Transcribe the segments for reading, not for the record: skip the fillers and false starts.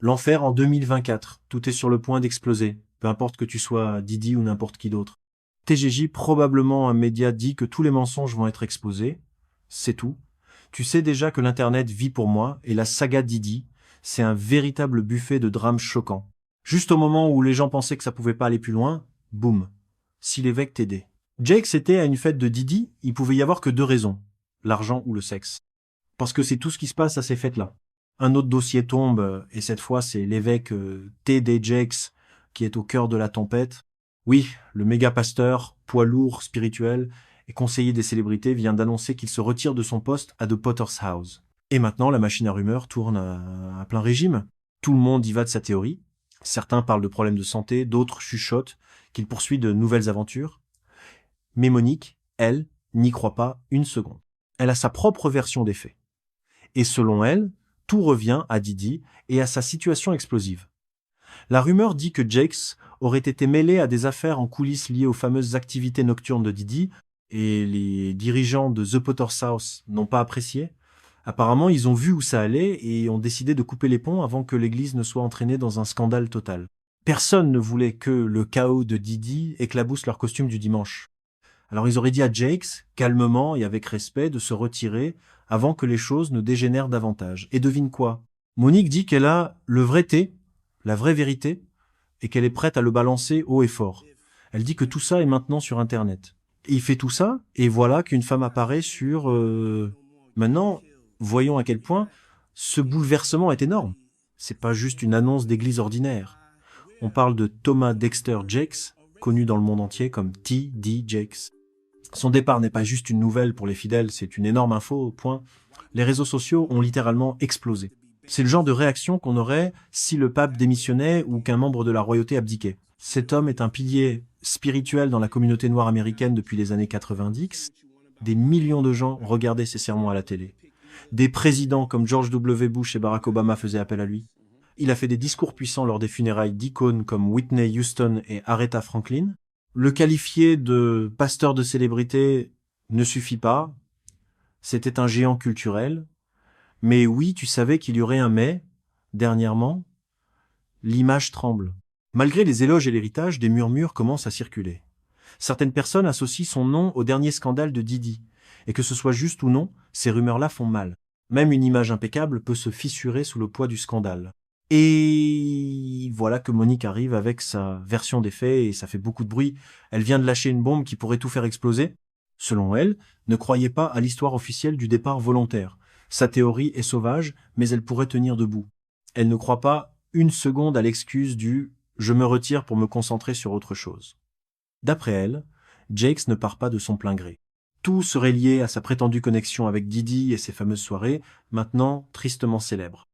L'enfer en 2024. Tout est sur le point d'exploser. Peu importe que tu sois Didi ou n'importe qui d'autre. TGJ, probablement un média, dit que tous les mensonges vont être exposés. C'est tout. Tu sais déjà que l'Internet vit pour moi, et la saga Didi, c'est un véritable buffet de drames choquants. Juste au moment où les gens pensaient que ça pouvait pas aller plus loin, boum. Si l'évêque t'aidait. Jake, était à une fête de Didi, il pouvait y avoir que deux raisons. L'argent ou le sexe. Parce que c'est tout ce qui se passe à ces fêtes-là. Un autre dossier tombe, et cette fois c'est l'évêque T.D. Jakes qui est au cœur de la tempête. Oui, le méga pasteur, poids lourd spirituel et conseiller des célébrités vient d'annoncer qu'il se retire de son poste à The Potter's House. Et maintenant, la machine à rumeurs tourne à plein régime. Tout le monde y va de sa théorie. Certains parlent de problèmes de santé, d'autres chuchotent qu'il poursuit de nouvelles aventures. Mais Monique, elle, n'y croit pas une seconde. Elle a sa propre version des faits. Et selon elle, tout revient à Didi et à sa situation explosive. La rumeur dit que Jakes aurait été mêlé à des affaires en coulisses liées aux fameuses activités nocturnes de Didi, et les dirigeants de The Potter's House n'ont pas apprécié. Apparemment, ils ont vu où ça allait et ont décidé de couper les ponts avant que l'église ne soit entraînée dans un scandale total. Personne ne voulait que le chaos de Didi éclabousse leur costume du dimanche. Alors ils auraient dit à Jakes, calmement et avec respect, de se retirer avant que les choses ne dégénèrent davantage. Et devine quoi? Monique dit qu'elle a le vrai thé, la vraie vérité, et qu'elle est prête à le balancer haut et fort. Elle dit que tout ça est maintenant sur Internet. Et il fait tout ça, et voilà qu'une femme apparaît sur... Maintenant, voyons à quel point ce bouleversement est énorme. C'est pas juste une annonce d'église ordinaire. On parle de Thomas Dexter Jakes, connu dans le monde entier comme T.D. Jakes. Son départ n'est pas juste une nouvelle pour les fidèles, c'est une énorme info, point. Les réseaux sociaux ont littéralement explosé. C'est le genre de réaction qu'on aurait si le pape démissionnait ou qu'un membre de la royauté abdiquait. Cet homme est un pilier spirituel dans la communauté noire américaine depuis les années 90. Des millions de gens regardaient ses sermons à la télé. Des présidents comme George W. Bush et Barack Obama faisaient appel à lui. Il a fait des discours puissants lors des funérailles d'icônes comme Whitney Houston et Aretha Franklin. Le qualifier de pasteur de célébrité ne suffit pas. C'était un géant culturel. Mais oui, tu savais qu'il y aurait un mais. Dernièrement, l'image tremble. Malgré les éloges et l'héritage, des murmures commencent à circuler. Certaines personnes associent son nom au dernier scandale de Didi. Et que ce soit juste ou non, ces rumeurs-là font mal. Même une image impeccable peut se fissurer sous le poids du scandale. Et voilà que Monique arrive avec sa version des faits et ça fait beaucoup de bruit. Elle vient de lâcher une bombe qui pourrait tout faire exploser. Selon elle, ne croyez pas à l'histoire officielle du départ volontaire. Sa théorie est sauvage, mais elle pourrait tenir debout. Elle ne croit pas une seconde à l'excuse du « je me retire pour me concentrer sur autre chose ». D'après elle, Jakes ne part pas de son plein gré. Tout serait lié à sa prétendue connexion avec Didi et ses fameuses soirées, maintenant tristement célèbres.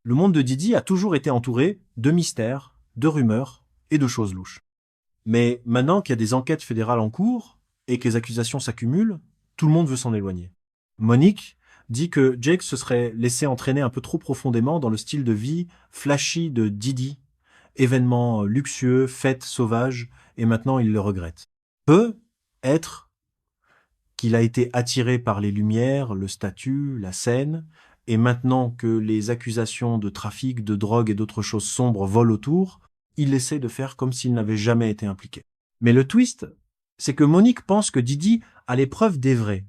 Le monde de Didi a toujours été entouré de mystères, de rumeurs et de choses louches. Mais maintenant qu'il y a des enquêtes fédérales en cours et que les accusations s'accumulent, tout le monde veut s'en éloigner. Monique dit que Jake se serait laissé entraîner un peu trop profondément dans le style de vie flashy de Didi, événements luxueux, fêtes sauvages, et maintenant il le regrette. Peut être qu'il a été attiré par les lumières, le statut, la scène, et maintenant que les accusations de trafic, de drogue et d'autres choses sombres volent autour, il essaie de faire comme s'il n'avait jamais été impliqué. Mais le twist, c'est que Monique pense que Didi a les preuves des vrais.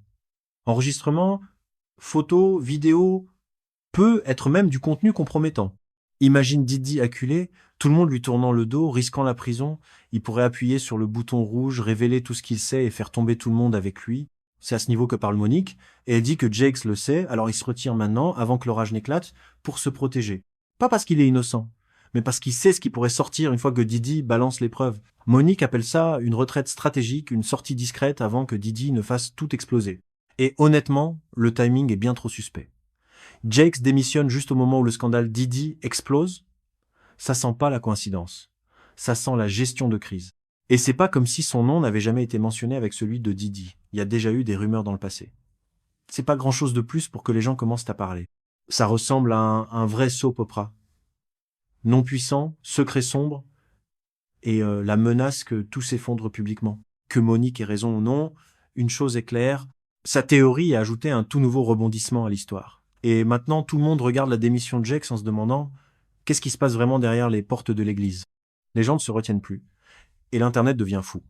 Enregistrement, photos, vidéos, peut être même du contenu compromettant. Imagine Didi acculé, tout le monde lui tournant le dos, risquant la prison, il pourrait appuyer sur le bouton rouge, révéler tout ce qu'il sait et faire tomber tout le monde avec lui. C'est à ce niveau que parle Monique, et elle dit que Jakes le sait, alors il se retire maintenant, avant que l'orage n'éclate, pour se protéger. Pas parce qu'il est innocent, mais parce qu'il sait ce qui pourrait sortir une fois que Didi balance les preuves. Monique appelle ça une retraite stratégique, une sortie discrète avant que Didi ne fasse tout exploser. Et honnêtement, le timing est bien trop suspect. Jakes démissionne juste au moment où le scandale Didi explose. Ça sent pas la coïncidence. Ça sent la gestion de crise. Et c'est pas comme si son nom n'avait jamais été mentionné avec celui de Didi. Il y a déjà eu des rumeurs dans le passé. C'est pas grand chose de plus pour que les gens commencent à parler. Ça ressemble à un vrai soap opera. Non puissant, secret sombre, et la menace que tout s'effondre publiquement. Que Monique ait raison ou non, une chose est claire, sa théorie a ajouté un tout nouveau rebondissement à l'histoire. Et maintenant, tout le monde regarde la démission de Jakes en se demandant Qu'est-ce qui se passe vraiment derrière les portes de l'église? Les gens ne se retiennent plus. Et l'Internet devient fou.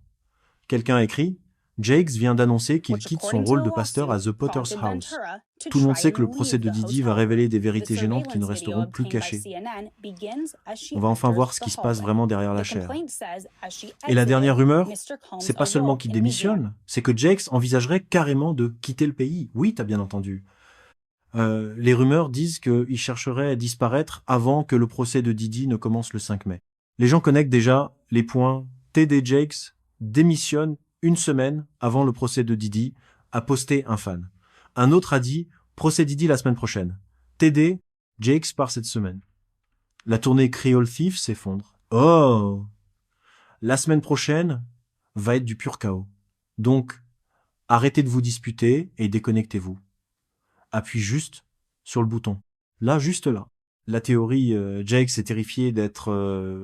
Quelqu'un écrit « Jakes vient d'annoncer qu'il quitte son rôle de pasteur à The Potter's House ». Tout le monde sait que le procès de Didi va révéler des vérités gênantes qui ne resteront plus cachées. On va enfin voir ce qui se passe vraiment derrière la chair. Et la dernière rumeur, c'est pas seulement qu'il démissionne, c'est que Jakes envisagerait carrément de quitter le pays. Oui, t'as bien entendu. Les rumeurs disent qu'il chercherait à disparaître avant que le procès de Didi ne commence le 5 mai. Les gens connectent déjà les points TD Jakes démissionne une semaine avant le procès de Didi, a posté un fan. Un autre a dit « Procès Didi la semaine prochaine ». TD, Jakes part cette semaine. La tournée Creole Thief s'effondre. Oh! La semaine prochaine va être du pur chaos. Donc, arrêtez de vous disputer et déconnectez-vous. Appuie juste sur le bouton. Là, juste là. La théorie, Jakes est terrifié d'être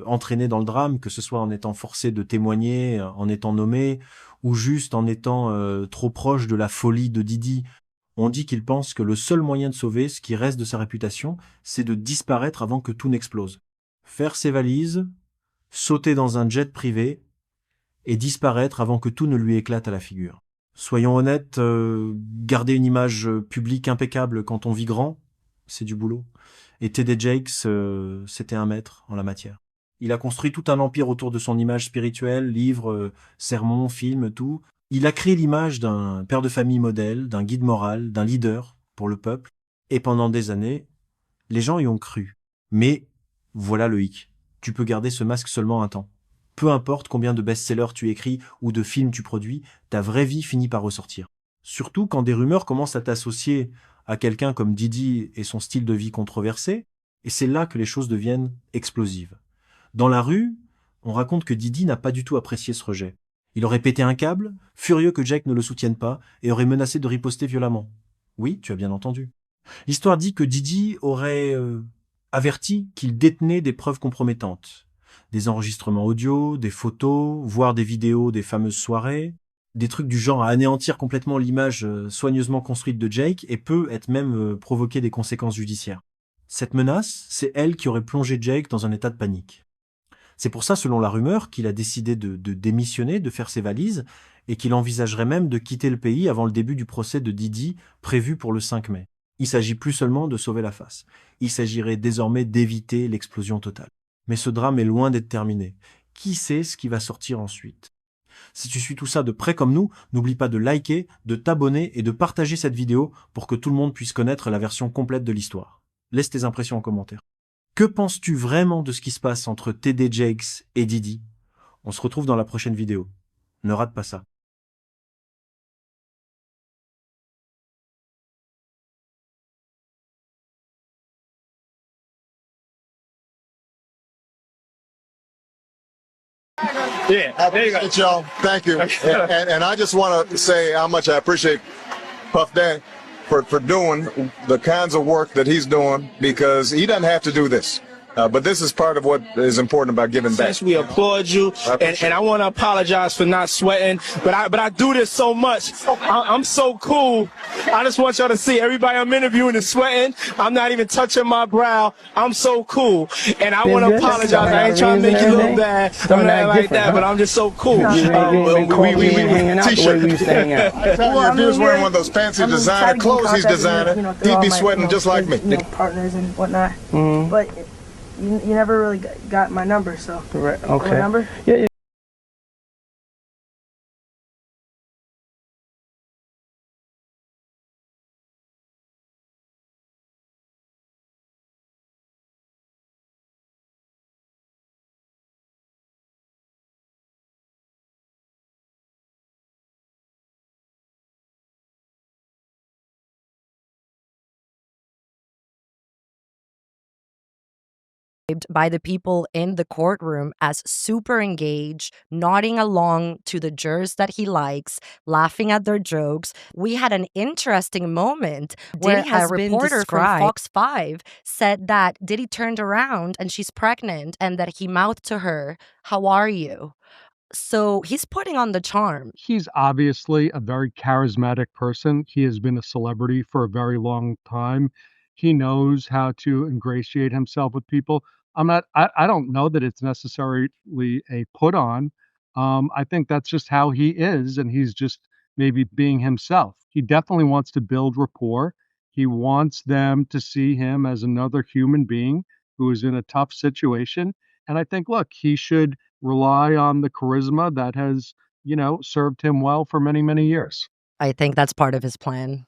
entraîné dans le drame, que ce soit en étant forcé de témoigner, en étant nommé, ou juste en étant trop proche de la folie de Didi. On dit qu'il pense que le seul moyen de sauver ce qui reste de sa réputation, c'est de disparaître avant que tout n'explose. Faire ses valises, sauter dans un jet privé, et disparaître avant que tout ne lui éclate à la figure. Soyons honnêtes, garder une image publique impeccable quand on vit grand, c'est du boulot. Et TD Jakes, c'était un maître en la matière. Il a construit tout un empire autour de son image spirituelle, livres, sermons, films, tout. Il a créé l'image d'un père de famille modèle, d'un guide moral, d'un leader pour le peuple. Et pendant des années, les gens y ont cru. Mais voilà le hic. Tu peux garder ce masque seulement un temps. Peu importe combien de best-sellers tu écris ou de films tu produis, ta vraie vie finit par ressortir. Surtout quand des rumeurs commencent à t'associer à quelqu'un comme Didi et son style de vie controversé, et c'est là que les choses deviennent explosives. Dans la rue, on raconte que Didi n'a pas du tout apprécié ce rejet. Il aurait pété un câble, furieux que Jake ne le soutienne pas, et aurait menacé de riposter violemment. Oui, tu as bien entendu. L'histoire dit que Didi aurait averti qu'il détenait des preuves compromettantes. Des enregistrements audio, des photos, voire des vidéos des fameuses soirées, des trucs du genre à anéantir complètement l'image soigneusement construite de Jake et peut être même provoquer des conséquences judiciaires. Cette menace, c'est elle qui aurait plongé Jake dans un état de panique. C'est pour ça, selon la rumeur, qu'il a décidé de démissionner, de faire ses valises, et qu'il envisagerait même de quitter le pays avant le début du procès de Didi prévu pour le 5 mai. Il s'agit plus seulement de sauver la face. Il s'agirait désormais d'éviter l'explosion totale. Mais ce drame est loin d'être terminé. Qui sait ce qui va sortir ensuite? Si tu suis tout ça de près comme nous, n'oublie pas de liker, de t'abonner et de partager cette vidéo pour que tout le monde puisse connaître la version complète de l'histoire. Laisse tes impressions en commentaire. Que penses-tu vraiment de ce qui se passe entre TD Jakes et Didi? On se retrouve dans la prochaine vidéo. Ne rate pas ça. Yeah, there you go. Appreciate y'all. Thank you. And I just want to say how much I appreciate Puff Dan for doing the kinds of work that he's doing, because he doesn't have to do this. But this is part of what is important about giving back. Since we applaud you, and I want to apologize for not sweating, but I do this so much. I'm so cool. I just want y'all to see everybody I'm interviewing is sweating. I'm not even touching my brow. I'm so cool, and I want to apologize. I ain't trying to make you look bad. I'm not like that, but I'm just so cool. We T-shirt. I tell you, if he was wearing one of those fancy designer clothes he's designing, he'd be sweating just like me. Partners and whatnot, but you never really got my number, so. Right. Okay. My number? Yeah. By the people in the courtroom as super engaged, nodding along to the jurors that he likes, laughing at their jokes. We had an interesting moment where a reporter from Fox 5 said that Diddy turned around and she's pregnant and that he mouthed to her, "How are you?" So he's putting on the charm. He's obviously a very charismatic person. He has been a celebrity for a very long time. He knows how to ingratiate himself with people. I don't know that it's necessarily a put on. I think that's just how he is, and he's just maybe being himself. He definitely wants to build rapport. He wants them to see him as another human being who is in a tough situation. And I think, look, he should rely on the charisma that has, served him well for many, many years. I think that's part of his plan.